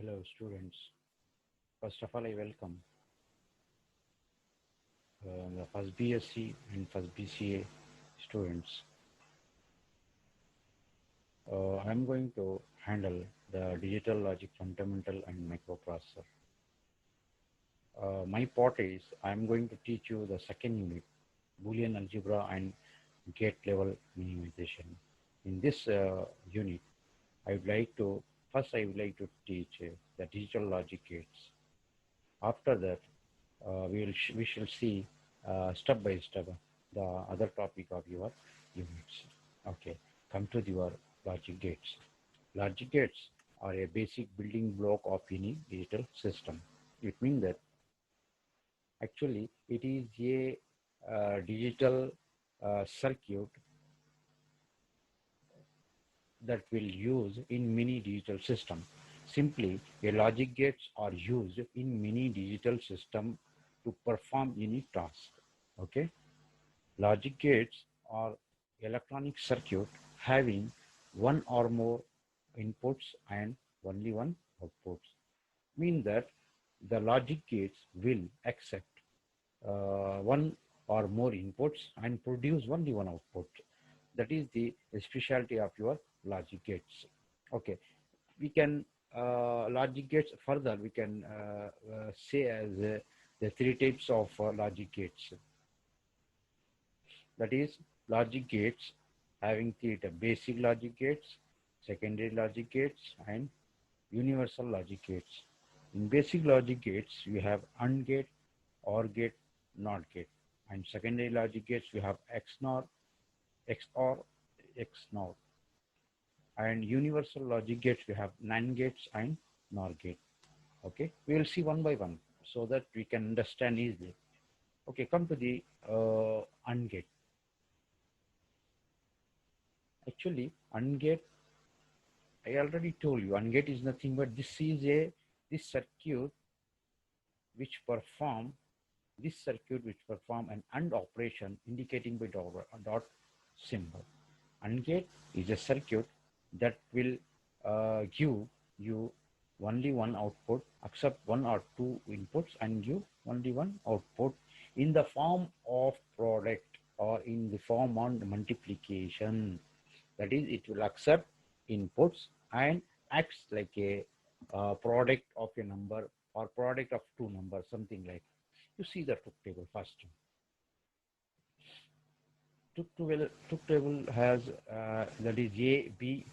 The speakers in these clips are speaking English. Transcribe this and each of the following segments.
Hello, students. First of all, I welcome the first BSc and first BCA students. I'm going to handle the digital logic fundamental and microprocessor. My part is I'm going to teach you the second unit, Boolean algebra and gate level minimization. In this unit, I would like to teach the digital logic gates. After that, we shall see step by step the other topic of your units. Okay, come to your logic gates. Logic gates are a basic building block of any digital system. It means that actually it is a digital circuit that will use in many digital system. Simply, a logic gates are used in many digital system to perform any task. Okay, logic gates are electronic circuit having one or more inputs and only one outputs. Mean that the logic gates will accept one or more inputs and produce only one output. That is the specialty of your logic gates. Okay, we can logic gates further we can say as the three types of logic gates. That is logic gates having three types: basic logic gates, secondary logic gates, and universal logic gates. In basic logic gates, we have AND gate, OR gate, NOT gate. And secondary logic gates, we have XNOR, XOR, XNOR. And universal logic gates, we have NAND gates and NOR gate. Okay, we will see one by one so that we can understand easily. Okay, come to the AND gate. Actually, AND gate, I already told you, AND gate is nothing but this circuit which perform an AND operation indicating by dot symbol. AND gate is a circuit that will give you only one output, accept one or two inputs and give only one output in the form of product or in the form of multiplication. That is, it will accept inputs and acts like a product of a number or product of two numbers, something like. You see the truth table first. Truth table has that is A, B,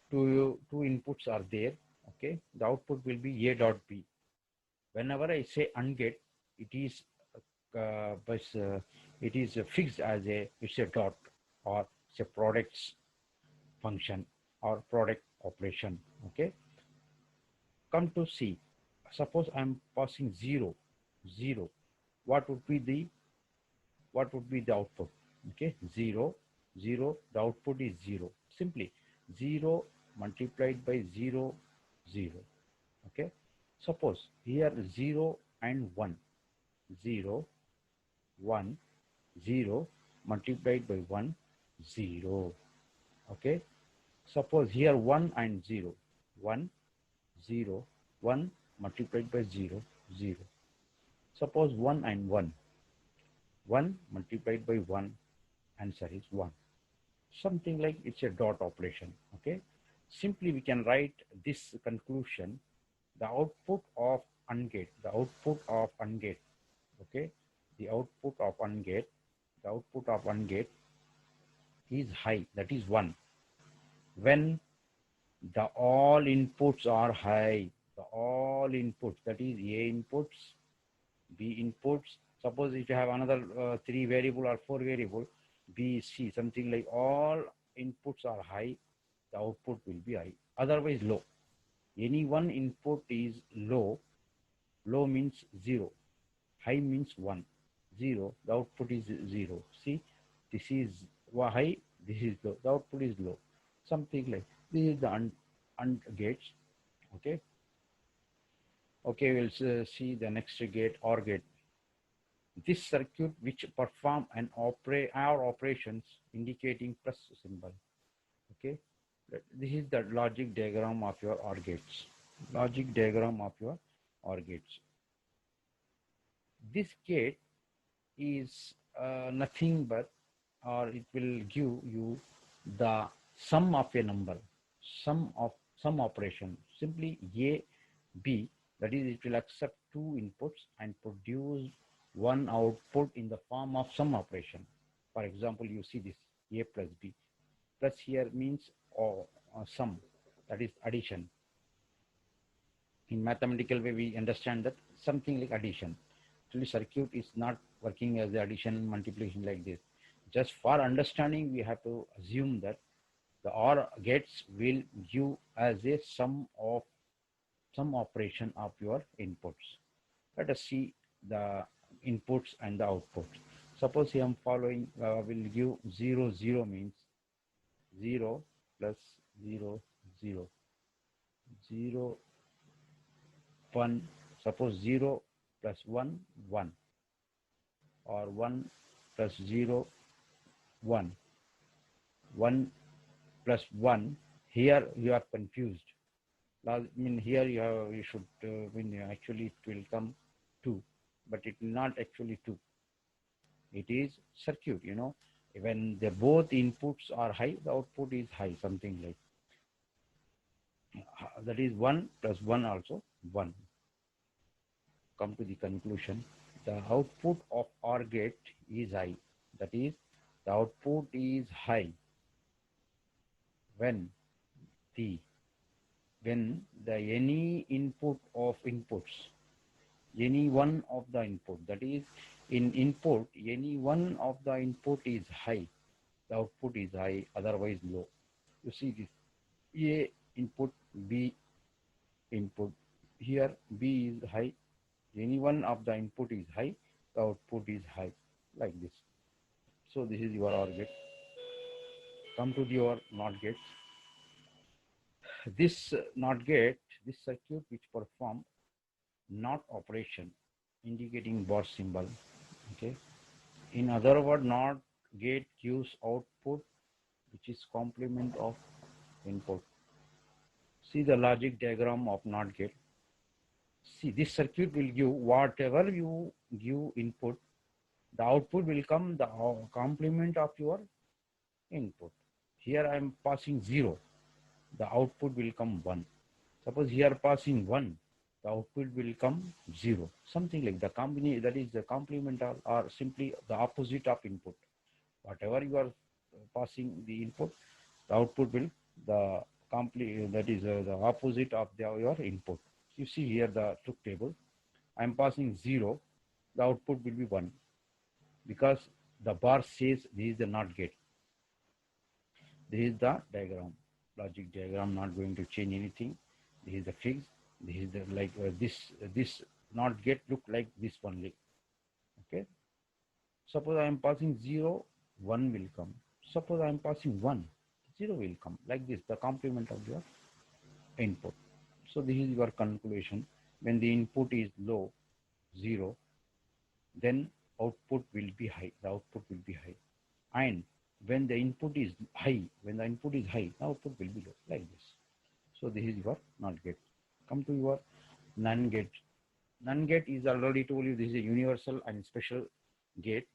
two inputs are there. Okay, the output will be A dot B. Whenever I say AND gate, it is fixed as it's a dot or it's a products function or product operation. Okay, come to C. Suppose I'm passing 0. What would be the output? Okay, 0, the output is 0. Simply 0 multiplied by 0, 0. Okay, suppose here 0 and 1, 0, 1, 0 multiplied by 1, 0. Okay, suppose here 1 and 0, 1, 0, 1 multiplied by 0, 0. Suppose 1 and 1, 1 multiplied by 1, answer is 1. Something like it's a dot operation. Okay, simply we can write this conclusion: the output of AND gate, okay, the output of AND gate is high, that is 1, when the all inputs are high. The all inputs, that is A inputs, B inputs. Suppose if you have another 3 variable or 4 variable, B, C, something like, all inputs are high, the output will be high. Otherwise low. Any one input is low. Low means 0. High means 1. 0, the output is 0. See, this is high, this is low, the output is low. Something like this is the AND gates. Okay. Okay, we'll see the next gate, OR gate. This circuit which perform an operations indicating plus symbol. Okay, this is the logic diagram of your OR gates. logic diagram of your OR gates. This gate is nothing but, or it will give you the sum of a number, sum of some operation, simply A, B, that is it will accept two inputs and produce one output in the form of some operation. For example, you see this A plus B, plus here means sum, that is addition. In mathematical way, we understand that something like addition. Actually, circuit is not working as the addition, multiplication like this. Just for understanding, we have to assume that the OR gates will give as a sum of some operation of your inputs. Let us see the inputs and the outputs. Suppose I am following will give 0, 0 means 0 plus 0, 0, 0, 1. Suppose 0 plus 1, 1, or 1 plus 0, 1, 1 plus 1. Here you are confused. I mean, here you should, actually it will come 2, but it will not actually 2. It is circuit, when the both inputs are high, the output is high, something like that is 1 plus 1 also 1. Come to the conclusion, the output of OR gate is high. That is, the output is high when the any input of inputs, any one of the input, that is in input, any one of the input is high, the output is high, otherwise low. You see this A input, B input, here B is high, any one of the input is high, the output is high, like this. So this is your OR gate. Come to your NOT gates. This NOT gate, this circuit which perform NOT operation, indicating bar symbol. Okay. In other words, NOT gate gives output which is complement of input. See the logic diagram of NOT gate. See, this circuit will give whatever you give input, the output will come the complement of your input. Here I am passing 0, the output will come 1. Suppose here passing 1, the output will come 0. Something like the combination, that is the complement or simply the opposite of input. Whatever you are passing the input, the output will that is the opposite of your input. You see here the truth table. I am passing 0, the output will be 1, because the bar says this is the NOT gate. This is the diagram, logic diagram, not going to change anything. This is the fixed. This is the like this NOT gate look like this only. Okay. Suppose I am passing 0, 1 will come. Suppose I am passing 1, 0 will come. Like this, the complement of your input. So this is your conclusion. When the input is low, 0, then output will be high. The output will be high. And when the input is high, the output will be low, like this. So this is your NOT gate. Come to your NAND gate. NAND gate is already told you this is a universal and special gate.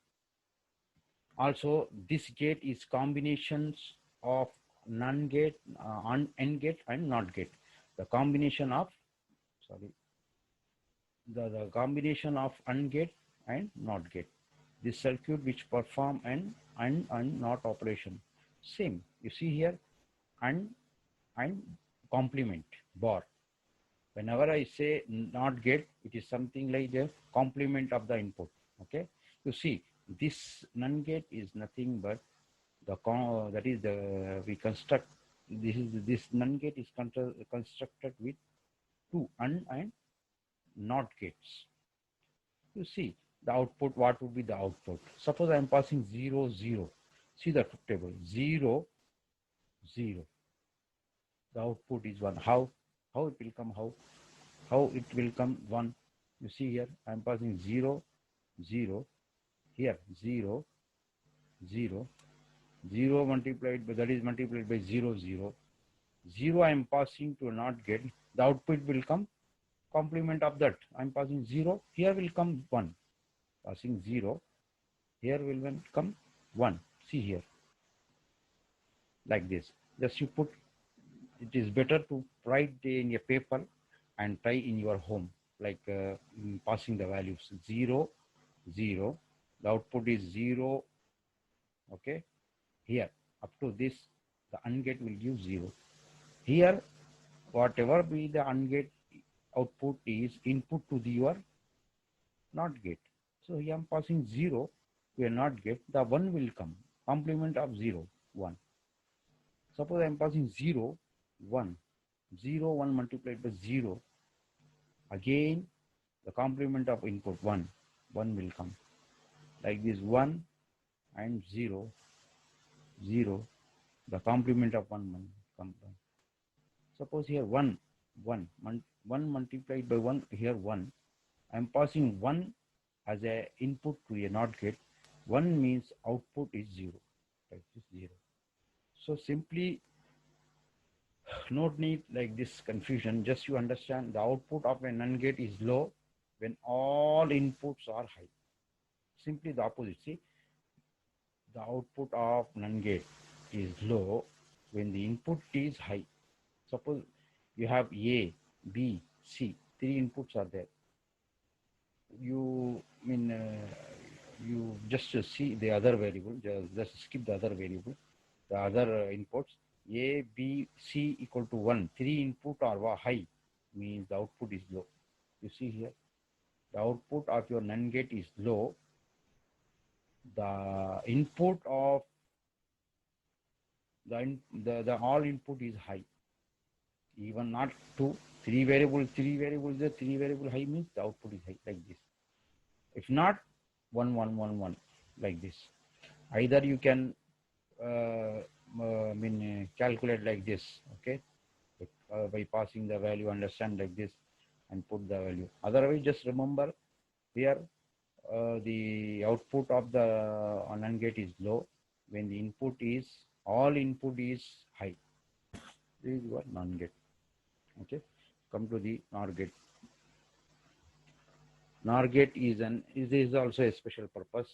Also, this gate is combinations of NAND gate, AND gate and NOT gate. The combination of, the combination of AND gate and NOT gate. This circuit which perform an AND and NOT operation. Same, you see here, and complement bar. Whenever I say NOT gate, it is something like the complement of the input. Okay, you see this NAND gate is nothing but the that is the we construct. This NAND gate is constructed with two AND and NOT gates. You see the output. What would be the output? Suppose I am passing 0, 0. See the truth table, 0, 0. The output is 1. How it will come? How it will come 1? You see here I am passing 0, 0. Here 0, 0. 0 multiplied by, that is multiplied by 0, 0. 0 I am passing to NOT gate. the output will come complement of that. I'm passing 0, here will come 1. Passing 0, here will come 1. See here, like this. Just you put, it is better to write in a paper and try in your home, like passing the values 0, 0. The output is 0. Okay, here up to this, the AND gate will give 0. Here, whatever be the AND gate output is input to the your NOT gate. So here I'm passing 0 to a NOT gate, the 1 will come, complement of 0, 1. Suppose I'm passing 0, 1, 0, 1 multiplied by 0. Again, the complement of input 1, 1 will come. Like this, 1 and 0, 0. The complement of 1, 1 comes down. Suppose here 1, 1, 1 multiplied by 1, here 1. I'm passing 1 as a input to a NOT gate. 1 means output is 0. Like this, 0. So simply, no need like this confusion. Just you understand the output of a NAND gate is low when all inputs are high. Simply the opposite. See, the output of NAND gate is low when the input is high. Suppose you have A, B, C, 3 inputs are there. You you just see the other variable, just skip the other variable, the other inputs. A, B, C equal to 1. 3 input are high, means the output is low. You see here, the output of your NAND gate is low. The input of the all input is high. Even not 2, 3 variables, 3 variable high means the output is high, like this. If not, 1, 1, 1, 1, like this. Either you can calculate like this, okay, by passing the value, understand like this, and put the value. Otherwise, just remember here the output of the NAND gate is low when the input is, all input is high. This is what NAND gate. Okay, come to the NOR gate. NOR gate is also a special purpose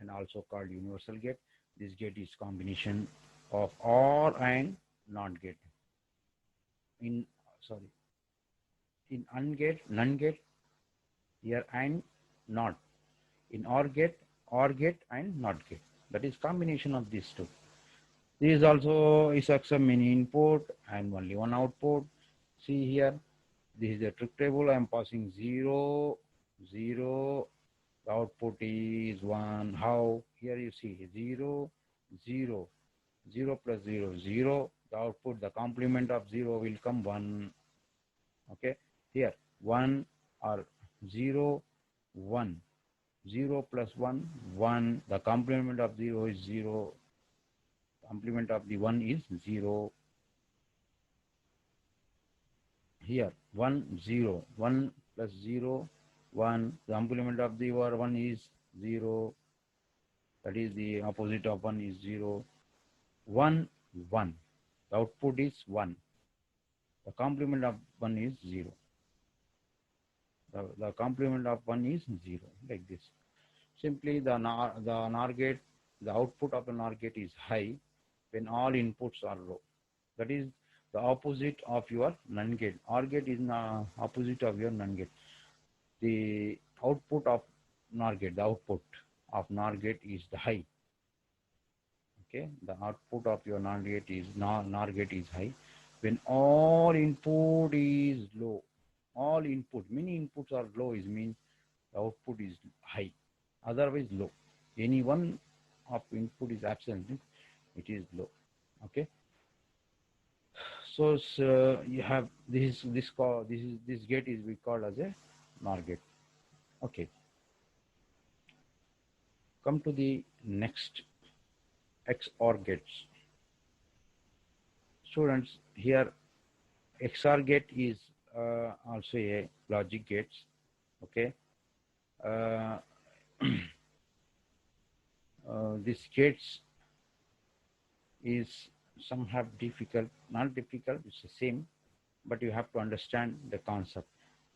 and also called universal gate. This gate is combination of OR and NOT gate. In AND gate, NAND gate, here and NOT. In OR gate and NOT gate. That is combination of these two. This also is some many input and only one output. See here, this is the truth table. I am passing 0, 0. The output is 1. How? Here you see 0, 0. 0 plus 0, 0. The output, the complement of 0 will come 1. Okay. Here 1 or 0, 1. 0 plus 1, 1. The complement of 0 is 0. Complement of the 1 is 0. Here 1, 0. 1 plus 0, 1. The complement of the 1 is 0. That is the opposite of 1 is 0. 1, 1. The output is 1. The complement of 1 is 0. The complement of 1 is 0, like this. Simply the NOR gate, the output of the NOR gate is high when all inputs are low. That is the opposite of your NAND gate. OR gate is the opposite of your NAND gate. The output of NOR gate, the output of NOR gate is the high. Okay, the output of your NOR gate is high when all input is low. All input, many inputs are low, is means the output is high. Otherwise low. Any one of input is absent, it is low. Okay. So you have this gate is we call as a NOR gate. Okay. Come to the next XOR gates. Students, here XOR gate is also a logic gates. Okay. These gates is some have difficult, not difficult, it's the same. but you have to understand the concept.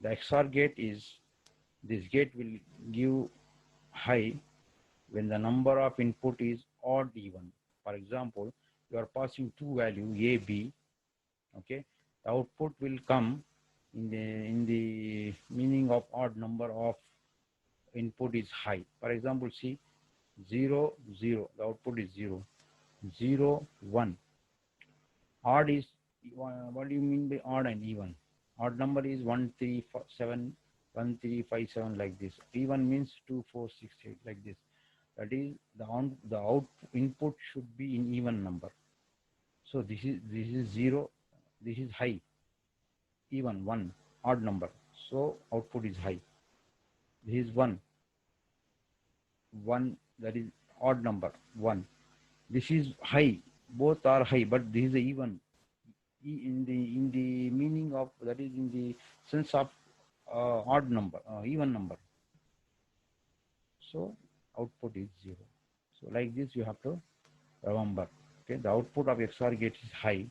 The XOR gate is, this gate will give high when the number of input is odd even. For example, you are passing two value A, B, okay? The output will come in the meaning of odd number of input is high. For example, see 0, 0, the output is 0, 0, 1. Odd is, what do you mean by odd and even? Odd number is 1, 3, 7, 1, 3, 5, 7 like this. Even means 2, 4, 6, 8 like this. That is the out input should be in even number. So this is 0, this is high, even 1, odd number. So output is high. This is 1, 1, that is odd number 1. This is high, both are high, but this is even in the meaning of, that is in the sense of odd number, even number. So output is 0. So like this you have to remember. Okay, the output of XOR gate is high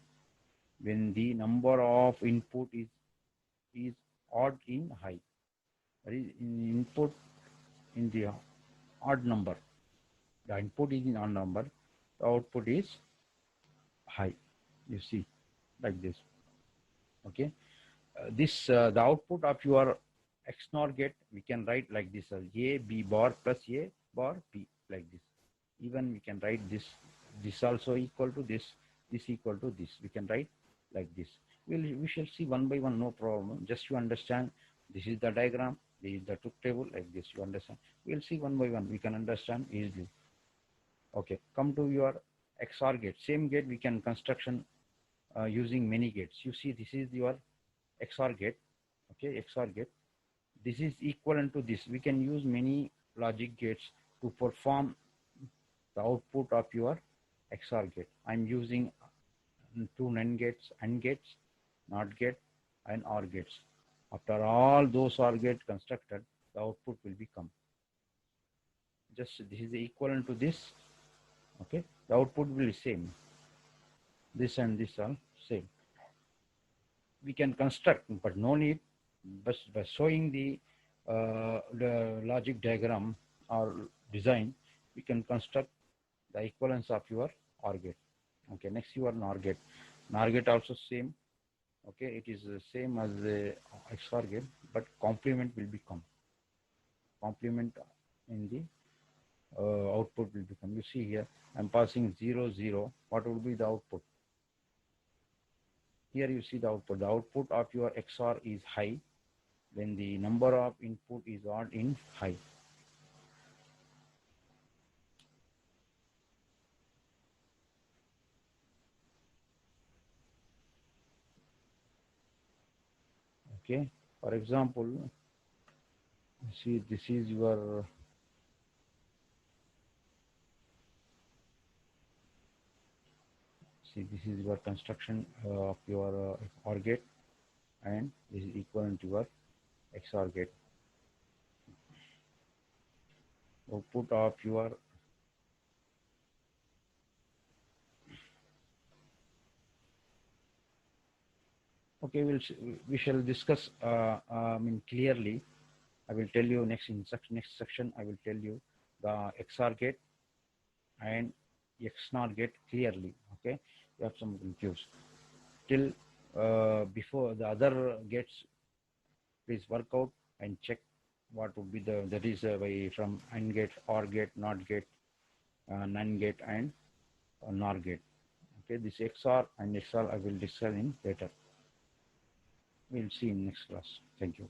when the number of input is odd in high. That is in input in the odd number. The input is in odd number, the output is high. You see, like this. Okay, the output of your XNOR gate we can write like this as A B bar plus A bar B, like this. Even we can write this also equal to this equal to this. We can write like this. We shall see one by one, no problem. Just you understand, this is the diagram, this is the truth table, like this. You understand? We'll see one by one. We can understand easily. Okay, come to your XOR gate. Same gate we can construction using many gates. You see, this is your XOR gate. Okay, XOR gate. This is equivalent to this. We can use many logic gates to perform the output of your XOR gate. I'm using two NAND gates, AND gates, NOT gate, and OR gates. After all those OR gates constructed, the output will become. Just this is equivalent to this. Okay, the output will be same. This and this are same. We can construct, but no need. But by showing the logic diagram or design, we can construct the equivalence of your OR gate. Okay, next your NOR gate. NOR gate also same. Okay, it is the same as the XOR gate, but complement will become. Complement in the output will become. You see here, I'm passing 0, 0. What will be the output? Here you see the output. The output of your XOR is high when the number of input is odd in high. Okay, for example, see, this is your this is your construction of your OR gate, and this is equivalent to your XOR gate. Output of your okay, we shall discuss clearly. I will tell you next section. I will tell you the XOR gate and XNOR gate clearly. Okay, you have some confused. Till before the other gates, please work out and check what would be that is by from AND gate, OR gate, NOT gate, NAND gate, and NOR gate. Okay, this XOR and XOR I will discuss in later. We'll see in next class. Thank you.